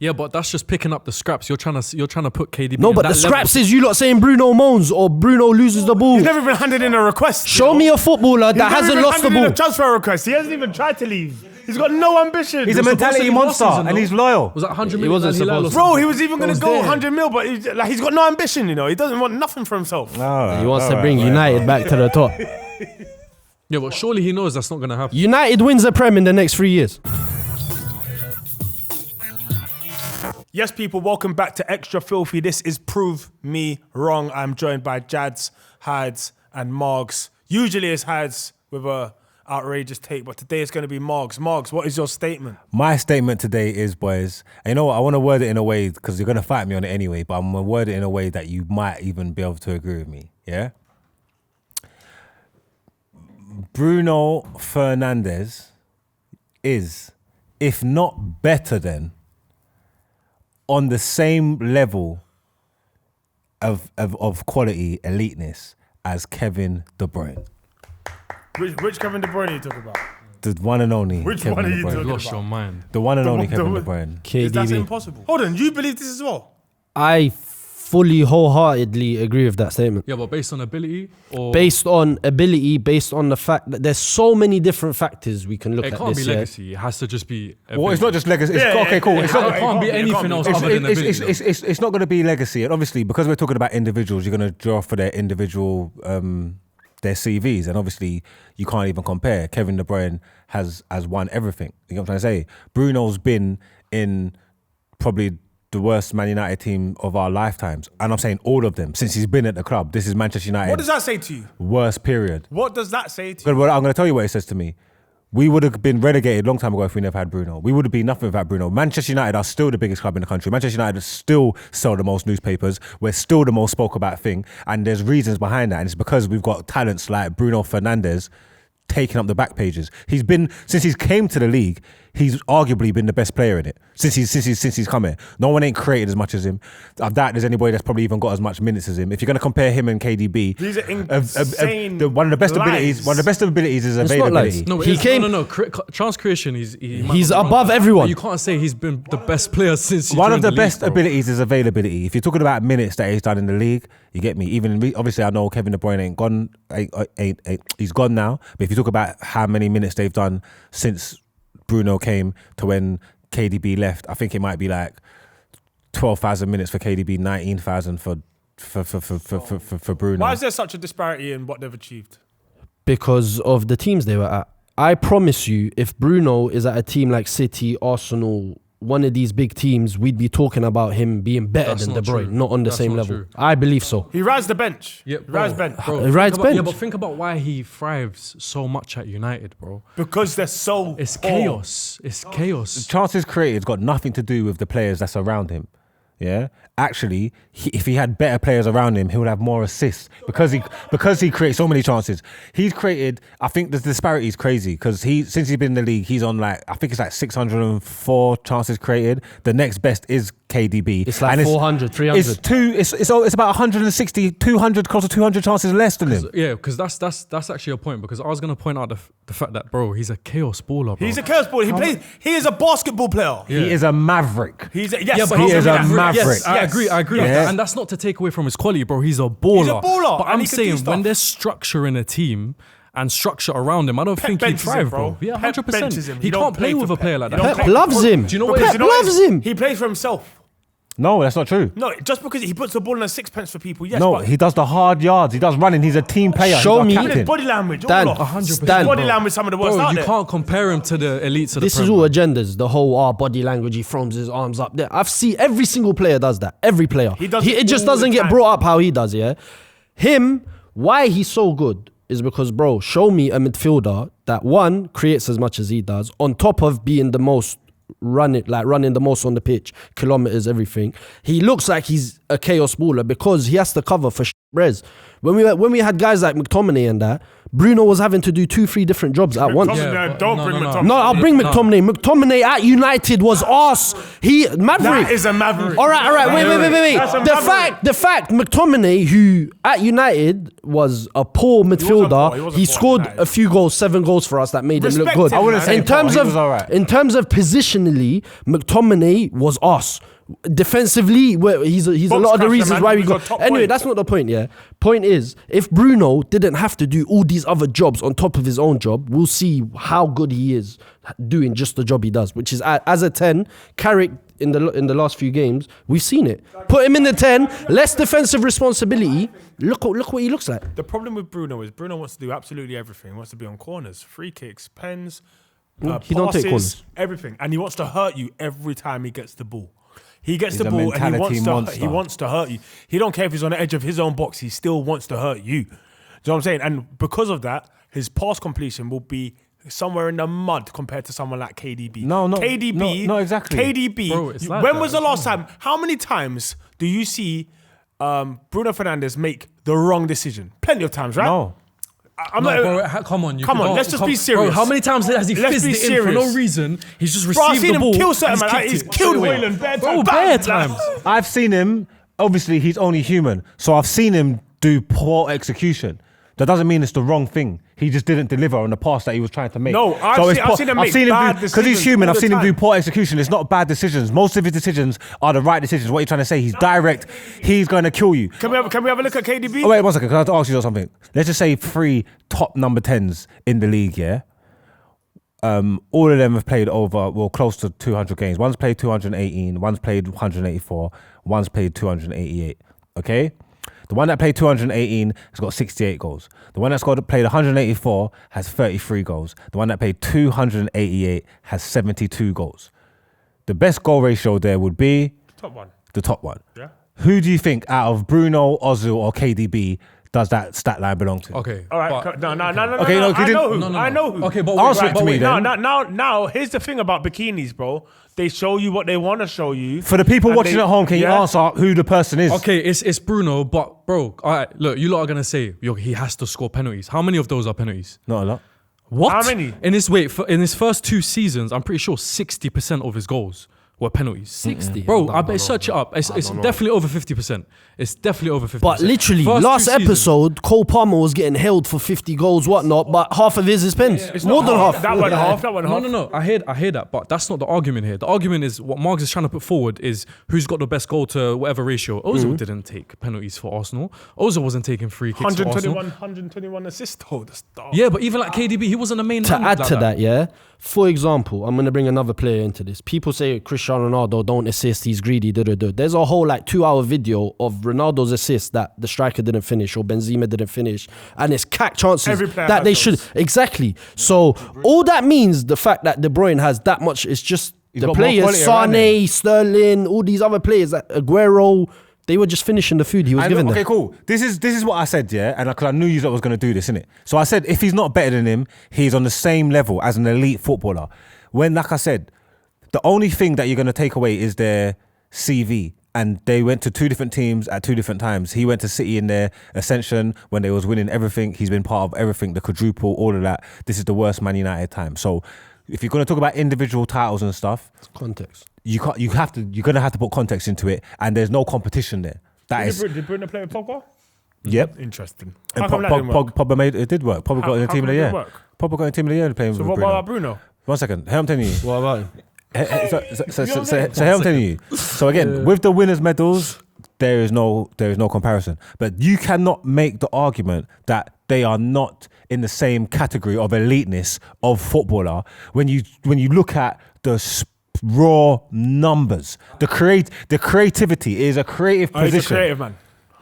Yeah, but that's just picking up the scraps. You're trying to put KDB. No, but the scraps is you lot saying Bruno moans or Bruno loses the ball. He's never been handed in a request. Show me a footballer that hasn't lost the ball. A transfer request. He hasn't even tried to leave. He's got no ambition. He's a mentality monster and he's loyal. Was that 100 million? Bro, he was even going to go 100 mil, but he's got no ambition, you know. He doesn't want nothing for himself. He wants to bring United back to the top. Yeah, but surely he knows that's not going to happen. United wins the Prem in the next 3 years. Yes, people, welcome back to Extra Filthy. This is Prove Me Wrong. I'm joined by HYDZ, HYDZ, and MARGS. Usually it's HYDZ with a outrageous take, but today it's going to be MARGS. MARGS, what is your statement? My statement today is, boys, and you know what, I want to word it in a way, because you're going to fight me on it anyway, but I'm going to word it in a way that you might even be able to agree with me, yeah? Bruno Fernandes is, if not better than, on the same level of quality, eliteness, as Kevin De Bruyne. Which Kevin De Bruyne are you talking about? The one and only Which Kevin one are De you Bruyne. talking about? Lost your mind. The one and only Kevin De Bruyne. Is that KDB. impossible? Hold on, you believe this as well? I fully, wholeheartedly agree with that statement. Yeah, but based on ability or... Based on ability, based on the fact that there's so many different factors we can look at It can't this be year. legacy. It has to just be ability. Well, it's not just legacy. It's, Yeah, okay, cool. yeah, It's yeah. not, It can't be anything else other than ability. it's not going to be legacy. And obviously, because we're talking about individuals, you're going to draw for their individual, their CVs. And obviously, you can't even compare. Kevin De Bruyne has won everything. You know what I'm trying to say? Bruno's been in probably the worst Man United team of our lifetimes. And I'm saying all of them. Since he's been at the club, this is Manchester United. What does that say to you? Worst period. What does that say to you? But I'm going to tell you what it says to me. We would have been relegated a long time ago if we never had Bruno. We would have been nothing without Bruno. Manchester United are still the biggest club in the country. Manchester United still sell the most newspapers. We're still the most spoke about thing. And there's reasons behind that. And it's because we've got talents like Bruno Fernandes taking up the back pages. He's been, since he's came to the league, he's arguably been the best player in it. Since he's come here. No one ain't created as much as him. I doubt there's anybody that's probably even got as much minutes as him. If you're going to compare him and KDB, these are insane one of the best abilities is availability. No, He came- No. Chance creation, He's above everyone. You can't say he's been the best player since. One of the best abilities is availability. If you're talking about minutes that he's done in the league, you get me. Even obviously, I know Kevin De Bruyne ain't gone. He's gone now. But if you talk about how many minutes they've done since Bruno came to when KDB left, I think it might be like 12,000 minutes for KDB, 19,000 for Bruno. Why is there such a disparity in what they've achieved? Because of the teams they were at. I promise you, if Bruno is at a team like City, Arsenal, one of these big teams, we'd be talking about him being better That's than De not Bruyne, true. not on the That's same not level. true. I believe so. He rides the bench. Yeah, He rides bench. Bro, He rides think about- bench. Yeah, but think about why he thrives so much at United, bro. Because they're so It's poor. chaos. It's chaos. Chances created got nothing to do with the players that's around him. Yeah, actually, if he had better players around him, he would have more assists because he creates so many chances. He's created. I think the disparity is crazy because since he's been in the league, he's on like I think it's like 604 chances created. The next best is KDB. It's like and 400, 300. It's about 160, 200, close to 200 chances less than him. Yeah, because that's actually a point. Because I was gonna point out the fact that bro, he's a chaos baller. Bro. He's a chaos ball. He is a basketball player. He is a maverick. Yes, but he is a maverick. Yes, I agree with Yeah. that. And that's not to take away from his quality, bro. He's a baller. He's a baller, But and I'm he can do saying stuff. when there's structure in a team and structure around him, I don't think he'd benches him, thrive, bro. bro. Yeah, Pep 100%. benches him. He He don't can't play play with for a player Pep. like He that. don't Pep loves him. Do you know Pep loves him. He plays for himself. No, that's not true. No, just because he puts the ball in a sixpence for people, yes. No, but he does the hard yards. He does running. He's a team player. Show He's me. our his captain. body language, Dan, all off. 100%. Dan, Body bro. language, some of the worst Bro, out you there. can't compare him to the elites of the This Prem, is all bro. agendas. The whole body language. He throws his arms up there. I've seen every single player does that. Every player. He does It it just all doesn't the get time. brought up how he does. Yeah. Him. Why he's so good is because, bro, show me a midfielder that one creates as much as he does, on top of being the most running the most on the pitch, kilometers, everything. He looks like he's a chaos baller because he has to cover for Brez, when we had guys like McTominay and that, Bruno was having to do 2-3 different jobs at once. Don't bring McTominay. No, I'll bring McTominay. McTominay at United was arse. Maverick. That is a Maverick. All right. Wait. The fact McTominay, who at United was a poor midfielder, he scored a few goals, 7 goals for us that made him look good. I wouldn't say in terms of positionally, McTominay was arse. Defensively, he's a lot of the reasons why we got. Anyway, that's not the point. Yeah, point is, if Bruno didn't have to do all these other jobs on top of his own job, we'll see how good he is doing just the job he does, which is as a 10. Carrick in the last few games, we've seen it. Put him in the 10, less defensive responsibility. Look what he looks like. The problem with Bruno is Bruno wants to do absolutely everything. He wants to be on corners, free kicks, pens, He passes, don't take corners. everything, and he wants to hurt you every time he gets the ball. He gets He's the a ball and mentality he wants to hurt you. He don't care if he's on the edge of his own box. He still wants to hurt you. Do you know what I'm saying? And because of that, his pass completion will be somewhere in the mud compared to someone like KDB. No, exactly. KDB. Bro, it's like when that. was the last time? How many times do you see Bruno Fernandes make the wrong decision? Plenty of times, right? No. I'm No, not. bro, come on. Let's just be serious. Bro, how many times has he Let's fizzed be it in for no serious. reason? He's just Bro, I've received seen the him ball. kill certain man. kicked He's it killed straight away. Wayland bare Bro, times. bare Bam, times. I've seen him. Obviously, he's only human, so I've seen him do poor execution. That doesn't mean it's the wrong thing. He just didn't deliver on the pass that he was trying to make. No, I've seen him make bad because he's decisions human. all I've the seen him do time. poor execution. It's not bad decisions. Most of his decisions are the right decisions. What are you trying to say? He's direct. He's going to kill you. Can we have a look at KDB? Oh, wait 1 second. Can I ask you something? Let's just say 3 top number 10s in the league. Yeah. All of them have played close to 200 games. One's played 218. One's played 184. One's played 288. Okay. The one that played 218 has got 68 goals. The one that's played 184 has 33 goals. The one that played 288 has 72 goals. The best goal ratio there would be the top one. Yeah. Who do you think out of Bruno, Ozil, or KDB does that stat line belong to? Okay. All right. but- No. Okay, no, I know who. No. I know who. Okay, but Answer wait, it to me then. Now, here's the thing about bikinis, bro. They show you what they want to show you. For the people And watching at home, can you answer who the person is? Okay, it's Bruno, but bro, all right, look, you lot are gonna say, he has to score penalties. How many of those are penalties? Not a lot. What? How many? In his first 2 seasons, I'm pretty sure 60% of his goals were penalties. 60. Bro, I bet search it up. It's definitely over 50%. It's definitely over 50%. But literally, First last 2 seasons- episode, Cole Palmer was getting held for 50 goals, whatnot, but half of his is pens. It's More not than half. That one half. That one half. No. I hear that, but that's not the argument here. The argument is what Margs is trying to put forward is who's got the best goal to whatever ratio. Ozil didn't take penalties for Arsenal. Ozil wasn't taking free kicks for Arsenal. 121 assists though. The star. Yeah, but even like KDB, he wasn't the main To man add like to that, yeah. For example, I'm gonna bring another player into this. People say Cristiano Ronaldo don't assist, he's greedy. There's a whole 2-hour video of Ronaldo's assist that the striker didn't finish or Benzema didn't finish, and it's cack chances Every player that has they those. should exactly. So all that means the fact that De Bruyne has that much is just He's the got more players, quality around Sane, Sterling, all these other players, that Aguero. They were just finishing the food he was giving them. Okay, cool. This is what I said, yeah, and because I knew you lot was going to do this, innit? So I said if he's not better than him, he's on the same level as an elite footballer. When, like I said, the only thing that you're going to take away is their CV. And they went to 2 different teams at 2 different times. He went to City in their ascension when they was winning everything. He's been part of everything, the quadruple, all of that. This is the worst Man United time. So if you're going to talk about individual titles and stuff, Context. you're going to have to put context into it, and there's no competition there. Did Bruno play with Pogba? Yep. Interesting. And How come that didn't work? Pogba it did work. Pogba got in the How team of come the it year. didn't work? Pogba got in the team of the year playing So with what Bruno. about Bruno? 1 second. Here I'm telling you. What about him? So here I'm telling you. So again, with the winners' medals, there is no comparison. But you cannot make the argument that they are not in the same category of eliteness of footballer when you look at the raw numbers. The creativity is a creative He's a position. creative man.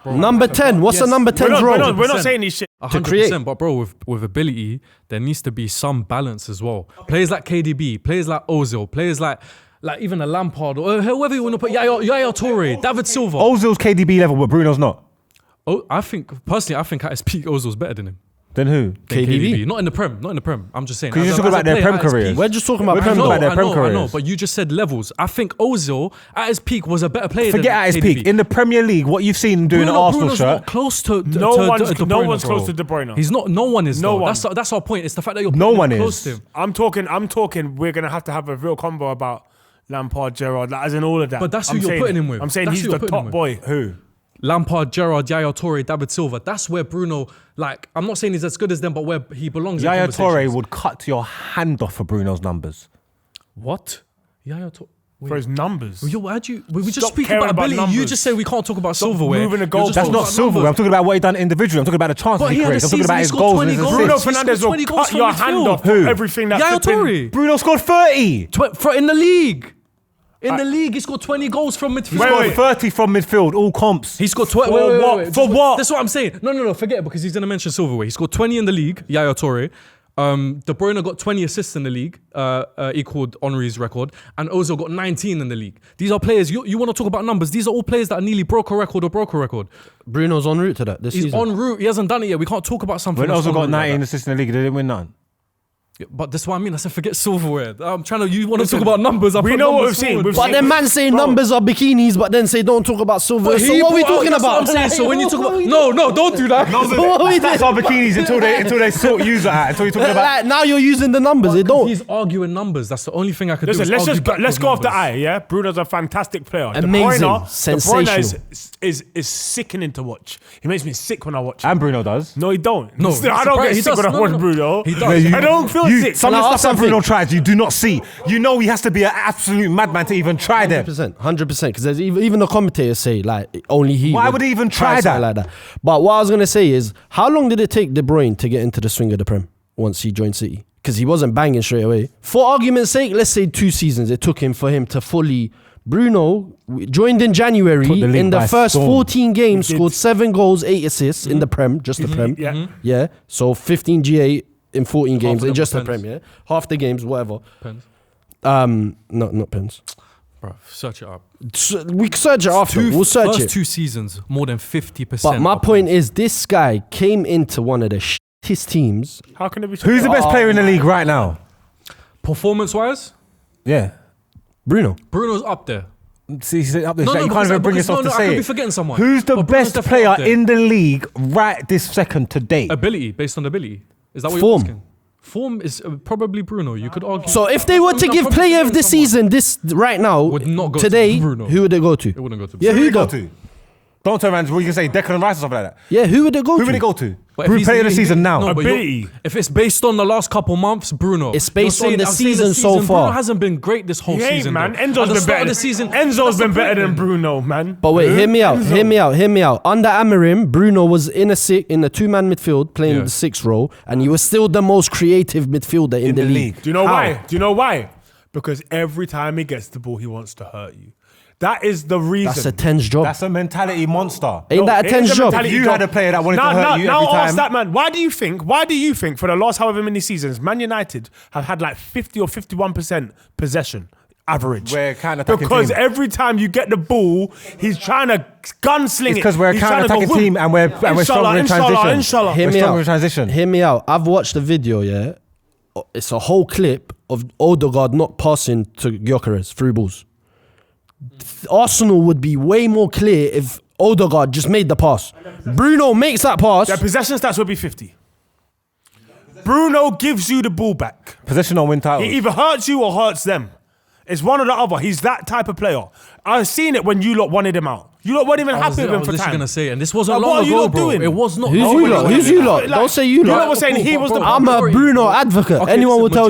Number 10. What's the number 10's role? We're not saying these shit. 100%, but bro, with ability, there needs to be some balance as well. Players like KDB, players like Ozil, players like even a Lampard or whoever you want to put, Yaya Toure, David Silva. Ozil's KDB level, but Bruno's not. I think at his peak, Ozil's better than him. Then who? KDB. Not in the Prem. Not in the Prem. I'm just saying. Because you're just talking about their Prem careers. We're just talking about We're Prem. talking about their Prem I careers. know, but you just said levels. I think Ozil at his peak was a better player. Forget than at his KDB. peak. In the Premier League, what you've seen him doing an Arsenal Bruno's shirt. not close to No one's bro. close to De Bruyne. He's not. No one is. No though. one. That's our point. It's the fact that you're No putting one him is. close to him. I'm talking. We're gonna have to have a real convo about Lampard, Gerrard, like, as in all of that. But that's who I'm you're saying- putting him with. I'm saying That's he's who you're the putting him top with. boy. Who? Lampard, Gerrard, Yaya Toure, David Silva. That's where Bruno, like, I'm not saying he's as good as them, but where he belongs. in Yaya Toure conversations. would cut your hand off for Bruno's numbers. What? Yaya Toure. For his numbers. Yo, why'd you? We just Stop speak caring about about ability. You numbers. just say we can't talk about silverware. moving the You're goal just That's talking not about silverware. I'm numbers. talking about what he done individually. I'm talking about the chances But he he had a creates. I'm talking season, about he his scored goals 20 and his goals. Bruno assists. He scored Fernandes will 20 goals cut from your midfield. hand off Who? for everything that's Yaya flipping- Toure. Bruno scored 30. In the league. In the league, he scored 20 goals from midfield. He scored 30 from midfield, all comps. He scored 20. For what? For what? That's what I'm saying. No, forget it because he's going to mention silverware. He scored 20 in the league, Yaya Toure. De Bruyne got 20 assists in the league, equaled Henry's record, and Ozil got 19 in the league. These are players, you want to talk about numbers, these are all players that nearly broke a record or broke a record. Bruno's en route to that this He's season. en route, he hasn't done it yet. We can't talk about something When that's Ozil en got route like 19 that. assists in the league, they didn't win none. But that's what I mean. I said forget silverware. I'm trying to. You want to talk about numbers? I we put know what numbers we've seen. forward. We've But seen- then man say Bro. numbers are bikinis, but then say don't talk about silver. But So he what are we brought out- talking that's what about? I'm saying. So when you talk about no, don't do that. What are we That's doing? our bikinis until they sort user at. Until you're talking about. Like, now you're using the numbers. They don't. He's arguing numbers. That's the only thing I could do. Listen, is argue back let's with go off the numbers. eye. Yeah, Bruno's a fantastic player. Amazing. De Bruyne Sensational. is sickening to watch. He makes me sick when I watch him. And Bruno does. No, he don't. No, I don't get he sick does. when I No, watch no. Bruno. He does. I don't feel sick. Some Can of I the ask stuff that Bruno something? tries, you do not see. You know he has to be an absolute madman to even try them. 100%. Because even the commentators say like only he. Why would he even try something that? like that? But what I was gonna say is, how long did it take De Bruyne to get into the swing of the Prem once he joined City? Because he wasn't banging straight away. For argument's sake, let's say 2 seasons it took him for him to fully. Bruno joined in January. Took the league In the by first storm. 14 games, He did. scored 7 goals, 8 assists in the Prem, just the Prem. Yeah. Yeah. So 15 G8 in 14 games of in them just were the Prem. pens. Yeah. Half the games, whatever. Pens. Not pens. Bro, search it up. We can search it after. We'll search first it. 2 seasons, more than 50%. But my of point pens. is, this guy came into one of the shittest teams. How can it be? Who's the best player in the league right now? performance-wise, Yeah. Bruno. Bruno's up there. See, he's up there. No, you no, can't even bring because- yourself no, to I say could it. be forgetting someone. Who's the But Bruno's best definitely player up there. in the league right this second to date? Ability, based on ability. Is that what Form. you're asking? Form is probably Bruno. You could argue. So if they were to I'm give probably player of the forgetting someone. season this right now, Would not go to today, Bruno. who would it go to? It wouldn't go to Yeah, Bruno. who Who go would it go to? Don't turn around and you can say Declan Rice or something like that. Yeah, who would it go Who to? would it go to? But if Bruno, he's player of the elite- season now. No, but Ability. if it's based on the last couple months, Bruno. It's based You're on the I'm saying season so far. Bruno hasn't been great this whole He ain't, season. man. though. At Enzo's the been start better. of the season. Enzo's that's been the better point than then. Bruno, man. But wait, Who? hear me out. Enzo. Hear me out. Under Amarim, Bruno was in a 2-man midfield playing Yeah. the 6th role, and he was still the most creative midfielder in the league. Do you know How? why? Do you know why? Because every time he gets the ball, he wants to hurt you. That is the reason. That's a 10's job. That's a mentality monster. Ain't that a it 10's is job? mentality You job. had a player that wanted now, to hurt now, you now every ask time. that man. Why do you think for the last however many seasons, Man United have had like 50 or 51% possession average? We're a counter-attacking because team. every time you get the ball, he's trying to gunsling It's it. 'cause we're a He's trying to counter-attacking go, team and we're stronger in transition. Inshallah. Hear We're me stronger in out. transition. Hear me out. I've watched the video, yeah. It's a whole clip of Odegaard not passing to Gyökeres through balls. Arsenal would be way more clear if Odegaard just made the pass. Bruno makes that pass. Their possession stats would be 50. Bruno gives you the ball back. Possession don't win titles. He either hurts you or hurts them. It's one or the other. He's that type of player. I've seen it when you lot wanted him out. You lot weren't even I was happy with him for literally time. gonna say, and this wasn't Like, what long are you ago, lot bro. doing? It was not. Who's no, you it lot? wasn't. Who's you lot? Like, Don't say you you lot lot. were saying he was the. I'm a Bruno advocate. Anyone will tell you.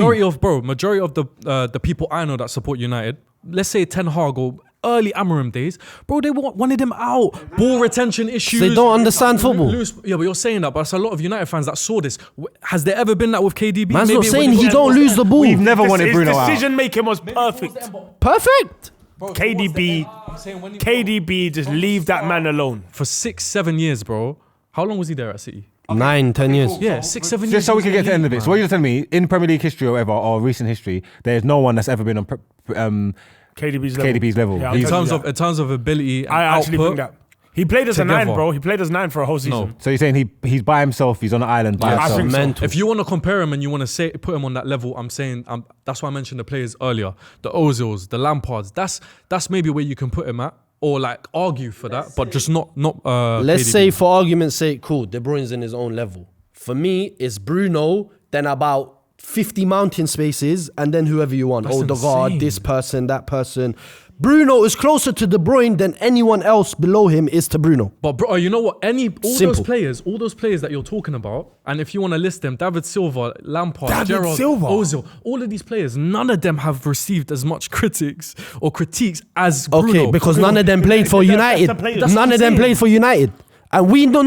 Majority of the people I know that support United, let's say Ten Hag or early Amarim days, bro, they wanted him out. Ball retention issues. They don't understand football. Yeah, but you're saying that, but it's a lot of United fans that saw this. Has there ever been that with KDB? Man's not Maybe saying when he don't lose the ball. We've never wanted His Bruno out. decision making was perfect. Perfect. KDB, just leave that man alone. for 6-7 years, bro. How long was he there at City? 9-10 years. Yeah, 6-7 years. Just so we can get to the end of it. Man. So what you're telling me, in Premier League history or whatever, or recent history, there's no one that's ever been on KDB's level. KDB's level. Yeah, I'll He's- tell you In that. terms of ability and I actually output, think that. He played as a 9, together. bro. He played as 9 for a whole season. No. So you're saying he's by himself, he's on an island by I himself. think so. Mental. If you want to compare him and you want to put him on that level, I'm saying that's why I mentioned the players earlier, the Ozils, the Lampards. That's maybe where you can put him at, or like argue for that, but just not. Let's KDB. say, for argument's sake, cool, De Bruyne's in his own level. For me, it's Bruno, then about 50 mountain spaces, and then whoever you want. That's Odegaard, insane. this person, that person. Bruno is closer to De Bruyne than anyone else below him is to Bruno. But bro, you know what? All Simple. those players that you're talking about, and if you want to list them, David Silva, Lampard, David Gerrard, Silva. Ozil, all of these players, none of them have received as much critiques as Bruno. Okay, because none of them played for That's United. the players. That's None what of them I'm saying. played for United. And we no.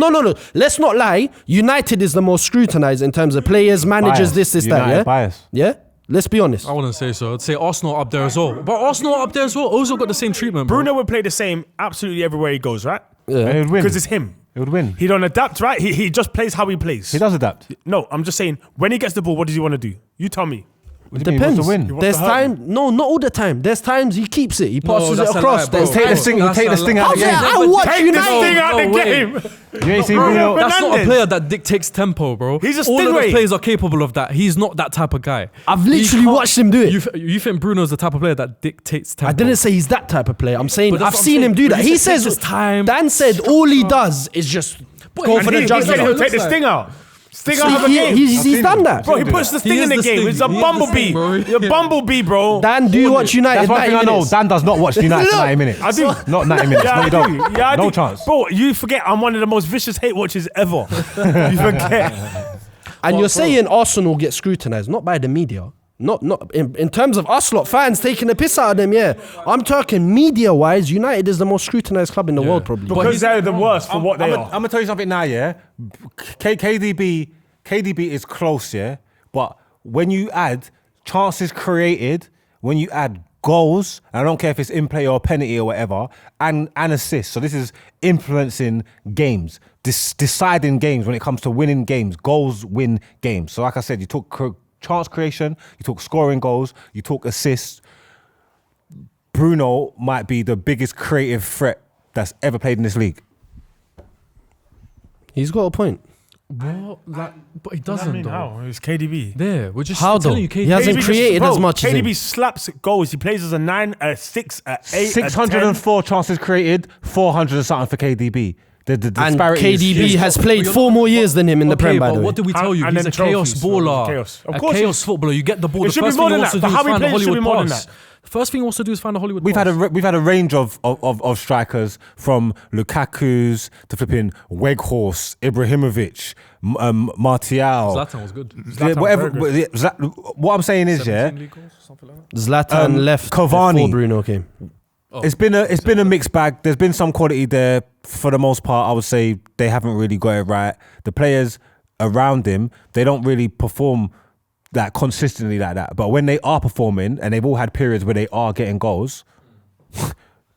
Let's not lie. United is the most scrutinized in terms of players, managers, Bias. this, that. United Yeah, bias. yeah. Let's be honest. I wouldn't say so. I'd say Arsenal up there as well. But Arsenal up there as well. Ozil got the same treatment, bro. Bruno would play the same absolutely everywhere he goes, right? And he would win. Because it's him. He would win. He don't adapt, right? He just plays how he plays. He does adapt. No, I'm just saying, when he gets the ball, what does he want to do? You tell me. What do you mean? He Depends. wants to win. There's to hurt time. No, not all the time. There's times he keeps it. He passes it that's a across. lie, bro. There's Take the times. sting. That's Take the a sting lie. out of the How's that? game. I watch Take this United. thing out No the way. game. You ain't seen Bruno Bruno. That's not a Fernandes. player that dictates tempo, bro. He's a All of stingray. those players are capable of that. He's not that type of guy. I've He literally can't- watched him do it. You think Bruno's the type of player that dictates tempo? I didn't say he's that type of player. I'm saying But that's I've what I'm seen saying. him do But that. you He said says takes his time, Dan said all he does is just go And for the he said jugular. he'll take the Looks sting like- out. Sting out of a He- game. He's done that. Bro, he puts the sting is in the the game. sting. He's a He is the bumblebee. sting, bro. You're a bumblebee, bro. Dan, do you watch United? That's one thing 90 I know. minutes? Dan does not watch United for Look, 90 minutes. I do. Not 90 minutes. Yeah, No, I you do. don't. Yeah, I No do. chance. Bro, you forget I'm one of the most vicious hate watchers ever. You forget. And you're saying Arsenal get scrutinized, not by the media. Not in terms of us lot fans taking the piss out of them, yeah. I'm talking media-wise, United is the most scrutinized club in the world, probably. Because they're the worst for what they are. I'm gonna tell you something now, yeah. KDB is close, yeah. But when you add chances created, when you add goals, and I don't care if it's in play or penalty or whatever, and assists. So this is influencing games, deciding games when it comes to winning games. Goals win games. So like I said, you talk chance creation, you talk scoring goals, you talk assists. Bruno might be the biggest creative threat that's ever played in this league. He's got a point. What? Like, but he What does that doesn't mean? though. How? It's KDB. There, we're just How telling though? you, KDB. He hasn't KDB created bro, as much as KDB him. slaps goals. He plays as a 9, a 6, a 8, a 10. 604 chances created, 400 and something for KDB. The And disparity is KDB huge. has played 4 more years than him in the Okay, Prem, by but the way. what did we tell you? And He's then a chaos trophies, bro. baller. Chaos. Of A course chaos he's- footballer. You get the ball. It The should be first more thing he than wants to that. do For is how he find a plays, it should be Hollywood more than pass. that. The first thing he wants to do is find a Hollywood We've pass. had a range of strikers from Lukaku's to flipping Weghorst, Ibrahimovic, Martial. Zlatan was good. Yeah, whatever. What I'm saying is, yeah, 17 league goals, something like that. Zlatan left Cavani. before Bruno came. it's been a mixed bag. There's been some quality there. For the most part, I would say they haven't really got it right. The players around him, they don't really perform that consistently like that. But when they are performing, and they've all had periods where they are getting goals,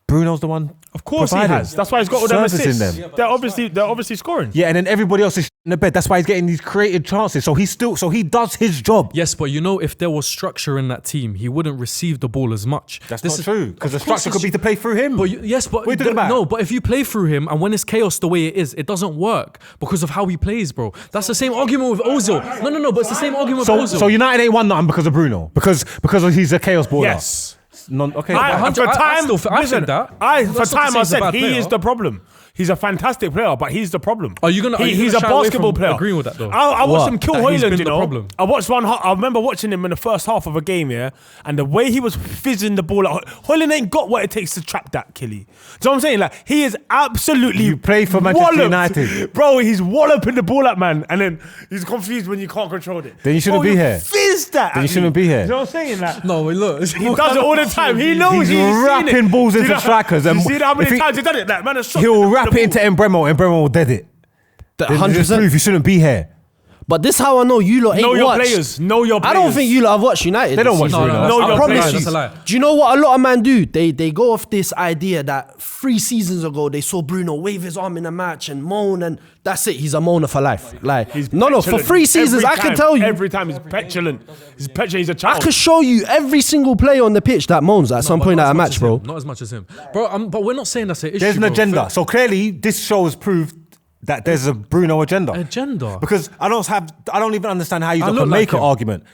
Bruno's the one. Of course providing. he has. That's why he's got all them Servicing assists. them. They're obviously scoring. Yeah, and then everybody else is in the bed. That's why he's getting these created chances. So he does his job. Yes, but you know, if there was structure in that team, he wouldn't receive the ball as much. That's This not is- true, because the Of course structure could it's- be to play through him. But yes, but What are you talking about? no, but if you play through him and when it's chaos the way it is, it doesn't work because of how he plays, bro. That's the same argument with Ozil. No, but it's the same argument with Ozil. So United ain't won nothing because of Bruno, because he's a chaos baller. Yes. Okay. For I time, think that. for That's not to time, say I he's a said bad he player. is the problem. He's a fantastic player, but he's the problem. Are you gonna He's a shy away basketball from player. agreeing with that, though? I watched What? him kill That he's Hoyland. been You the know, problem. I watched one. I remember watching him in the first half of a game, yeah, and the way he was fizzing the ball out. Hoyland ain't got what it takes to trap that, Killy. Do you know what I'm saying? Like he is absolutely. You play for Manchester walloped. United. bro. He's walloping the ball at man, and then he's confused when you can't control it. Then you shouldn't Bro, be here. Fizzed that. Then you at shouldn't me. be here. You know what I'm saying? Like, No, wait, look. he does it all the time. He knows. He's seen wrapping it. balls Do you into know- strikers, You and see how if many he- times he done it? Like man, has shot He'll the wrap ball. it into Mbeumo. Mbeumo did it. Then just 100%. prove you shouldn't be here. But this how I know you lot ain't Know your watched. players. Know your players. I don't think you lot have watched United. They don't this watch season. Bruno. Know I your promise players. you. That's a lie. Do you know what a lot of men do? They go off this idea that 3 seasons ago they saw Bruno wave his arm in a match and moan, and that's it. He's a moaner for life. Like He's no, for petulant. 3 seasons, Every I can time, tell you. Every time he's petulant. He's petulant. He's a I child. could show you every single player on the pitch that moans at some But point not at as a much match, as bro. him. Not as much as him, bro. But we're not saying that's an issue. There's an bro. agenda. So clearly, this show has proved that there's a Bruno agenda. Agenda. Because I don't even understand how you I can look make like an him. argument.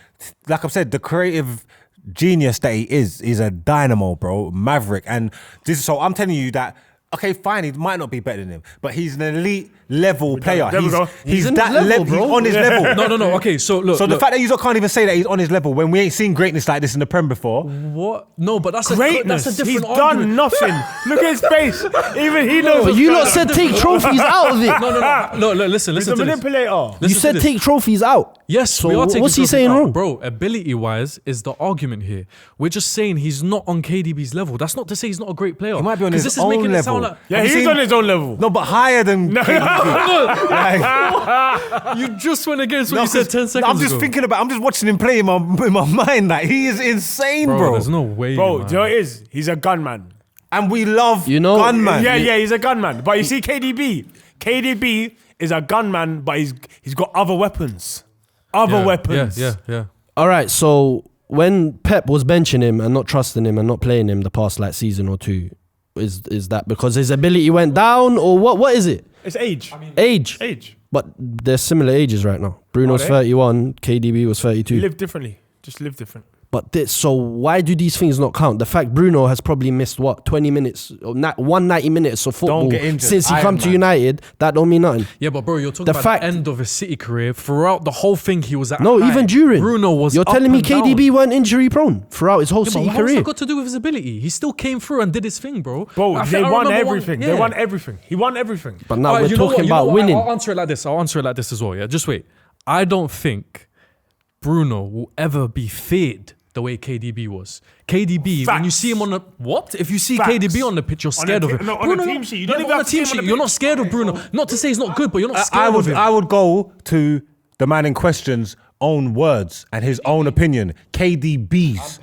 Like I've said, the creative genius that he is a dynamo, bro, maverick. And so I'm telling you that, okay, fine, he might not be better than him, but he's an elite level player. There we go. He's in that his level, level, bro. he's on his level. No. Okay, so look. So the look. fact that you can't even say that he's on his level when we ain't seen greatness like this in the Prem before. What? No, but that's Greatness. a different He's argument. done nothing. Look at his face. Even he knows. But you lot said take trophies out of it. No, listen He's to a this. manipulator. You Listen to said this. take trophies out. Yes, So we are taking what's he trophies saying out. wrong? Bro, ability-wise is the argument here. We're just saying he's not on KDB's level. That's not to say he's not a great player. He might be on 'Cause his this is making own it sound level. Yeah, Have you he's seen- on his own level. No, but higher than KDB. like, you just went against what No, you said 10 seconds I'm just ago. thinking about. I'm just watching him play in my mind. Like he is insane, bro. There's no way, Bro, man. do you know what it is? He's a gunman. And we love gunman. Yeah, he's a gunman. But you see KDB. KDB is a gunman, but he's got other weapons. Other weapons. Yeah. All right, so when Pep was benching him and not trusting him and not playing him the past like season or two, is that because his ability went down or what? What is it? It's age. Age. But they're similar ages right now. Bruno's Are they? 31, KDB was 32. You live differently. Just live different. But so why do these things not count? The fact Bruno has probably missed 20 minutes or 190 minutes of football get injured. since he Iron come to Man. United, that don't mean nothing. Yeah, but bro, you're talking The about fact- the end of his City career. Throughout the whole thing, he was at No, high. even during. Bruno was. You're up telling me and down. KDB weren't injury prone throughout his whole Yeah, but City what's career? that got to do with his ability? He still came through and did his thing, bro. Bro, I they think I won remember everything. yeah. They won everything. He won everything. But now Alright, we're you know talking what? You know about what? winning. I'll answer it like this as well. Yeah, just wait. I don't think Bruno will ever be feared the way KDB was. KDB, when you Facts. see him on the what? If you see Facts. KDB on the pitch, you're scared of him. on the team sheet. You don't even on have the to team see him on sheet. the You're not pitch. scared of Bruno. Not to say he's not good, but you're not scared of him. I would go to the man in question's own words and his own opinion, KDB's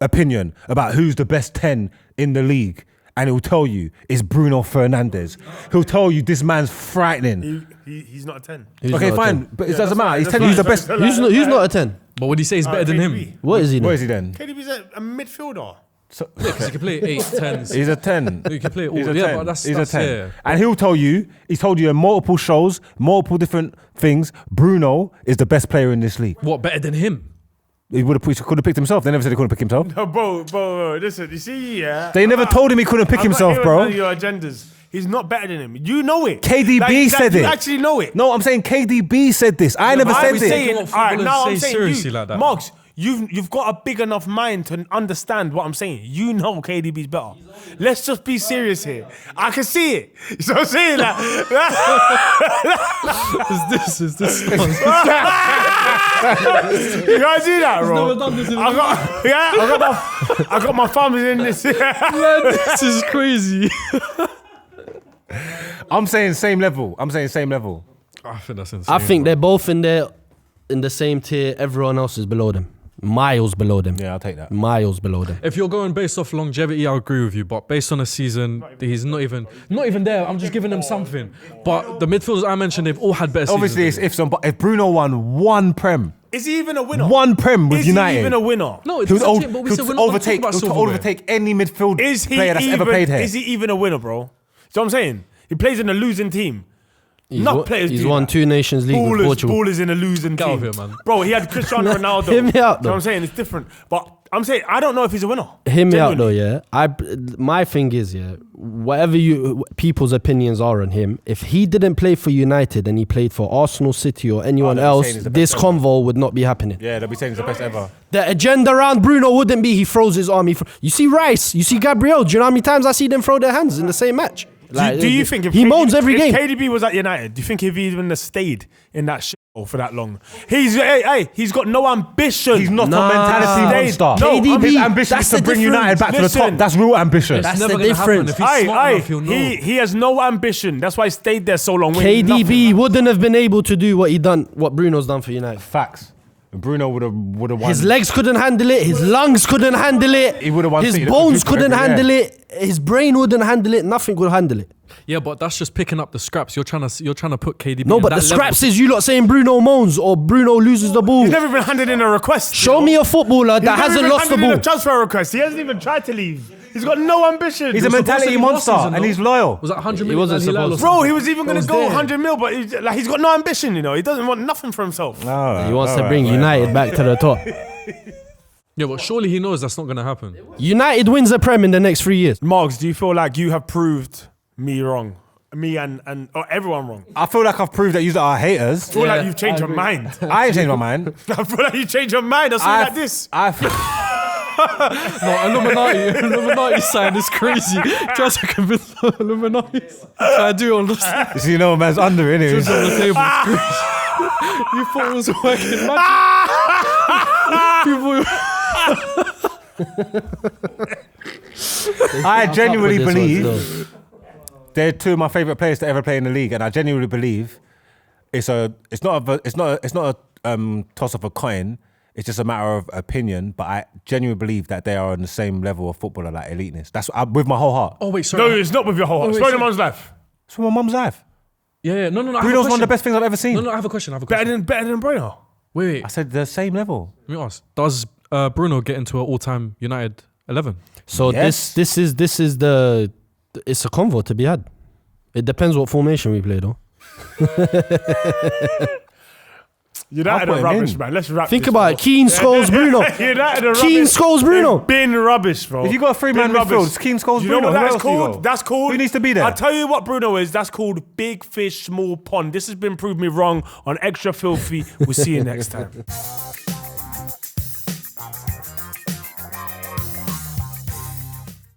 opinion about who's the best 10 in the league. And he'll tell you it's Bruno Fernandes. He'll tell you this man's frightening. He's not a 10. Who's Okay, not a fine, 10? but it Yeah, doesn't that's matter. fine, He's that's telling you he's the fine. best. Who's not a 10? But would he say he's better than KDB. him? What is he What then? is he then? KDB's a midfielder. Because he can play 8, 10s. He's a 10. You can play all. He's a Yeah, 10. but that's He's a 10. Yeah. And he's told you in multiple shows, multiple different things, Bruno is the best player in this league. What, better than him? He could have picked himself. They never said he couldn't pick himself. No, bro, listen, you see, yeah. They never told him he couldn't pick I'm not himself, here bro. with your agendas. He's not better than him. You know it. KDB said you it. actually know it. No, I'm saying KDB said this. I never I said was this. saying, What all right, footballers now I'm say saying, seriously like that? Marks, you've got a big enough mind to understand what I'm saying. You know KDB's better. Let's just be serious here. I can see it. So I'm saying that. Is this? You gotta do that, bro. never done this in I got my thumbs in this. This is crazy. I'm saying same level. I think that's insane. I think they're both in the same tier. Everyone else is below them. Miles below them. Yeah, I'll take that. Miles below them. If you're going based off longevity, I agree with you. But based on a season, he's not even there. I'm just giving him something. But the midfielders I mentioned, they've all had better Obviously, seasons. it's ifs and buts. If Bruno won one Prem, Is he even a winner? one Prem with Is United, he even a winner? No, it's he'll not but we said we're not overtake talking about silverware. overtake any midfield Is he player that's even, ever played here. Is he even a winner, bro? So I'm saying he plays in a losing team. Players He's do won that. 2 Nations League with Portugal. Ballers in a losing Get team. off here, man. Bro, he had Cristiano Ronaldo. Hear me out, So though. I'm saying it's different. But I'm saying I don't know if he's a winner. Hear me out though, Genuinely. yeah. My thing is, yeah, whatever people's opinions are on him, if he didn't play for United and he played for Arsenal, City, or anyone they'll be else, saying he's the this best ever. convo would not be happening. Yeah, they'll be saying he's the best ever. The agenda around Bruno wouldn't be he throws his arm. You see Rice, you see Gabriel. Do you know how many times I see them throw their hands in the same match? Like, do you think if he moans every game? If KDB was at United, do you think he'd even have stayed in that shit for that long? He's got no ambition. He's not a mentality monster. No, KDB, his ambition that's is to the bring United back to the top. That's real ambition. That's never the gonna happen. difference. If he's smart enough, he'll know. He has no ambition. That's why he stayed there so long. winning KDB nothing. wouldn't have been able to do what Bruno's done for United. Facts. Bruno would have won. His legs couldn't handle it. His lungs couldn't handle it. He would have won. His City. bones couldn't Every- handle it. His brain wouldn't handle it. Nothing would handle it. Yeah, but that's just picking up the scraps. You're trying to put KDB. No, in but that the level. scraps is you lot saying Bruno moans or Bruno loses the ball. He's never even handed in a request. Show me a footballer that hasn't lost the ball. A transfer request. He hasn't even tried to leave. He's got no ambition. He's a mentality monster, and he's loyal. Was that 100 He million? wasn't Al Hilal or supposed Bro, something? he was even going to go 100 mil, but he's got no ambition, you know. He doesn't want nothing for himself. He wants to bring United back to the top. Yeah, but surely he knows that's not going to happen. United wins the Prem in the next 3 years. Margs, do you feel like you have proved me wrong? Me and everyone wrong? I feel like I've proved that you are haters. I feel like you've changed your mind. I ain't changed my mind. I feel like you changed your mind. I'll see you like this. No, Illuminati sign is crazy. Tries to convince the Illuminati. I do on this. You see, you know, man's under it. It's on the table. It's crazy. You thought it was working. I genuinely This one believe still. they're two of my favorite players to ever play in the league, and I genuinely believe it's not a toss of a coin. It's just a matter of opinion, but I genuinely believe that they are on the same level of footballer, like eliteness. That's with my whole heart. Oh wait, sorry. No, it's not with your whole heart. It's wait, your man's life. It's from my mum's life. Yeah. No. I have a Bruno's one of the question. best things I've ever seen. No, I have a question. Better than Bruyne. Wait. I said the same level. Let me ask. Does Bruno get into an all-time United 11? So Yes. this is it's a convo to be had. It depends what formation we play though. United I'll are put him rubbish, in. man. Let's wrap Think this about up. it. Keane, Scholes, Bruno. United are Keane, rubbish. Scholes, Bruno. They've been rubbish, bro. If you got a three-man Been midfield, rubbish. it's Keane, Scholes, You know Bruno. what Who that's else do you called? got? That's called. Who needs to be there? I'll tell you what Bruno is. That's called big fish, small pond. This has been proved me wrong on Extra Filthy. We'll see you next time.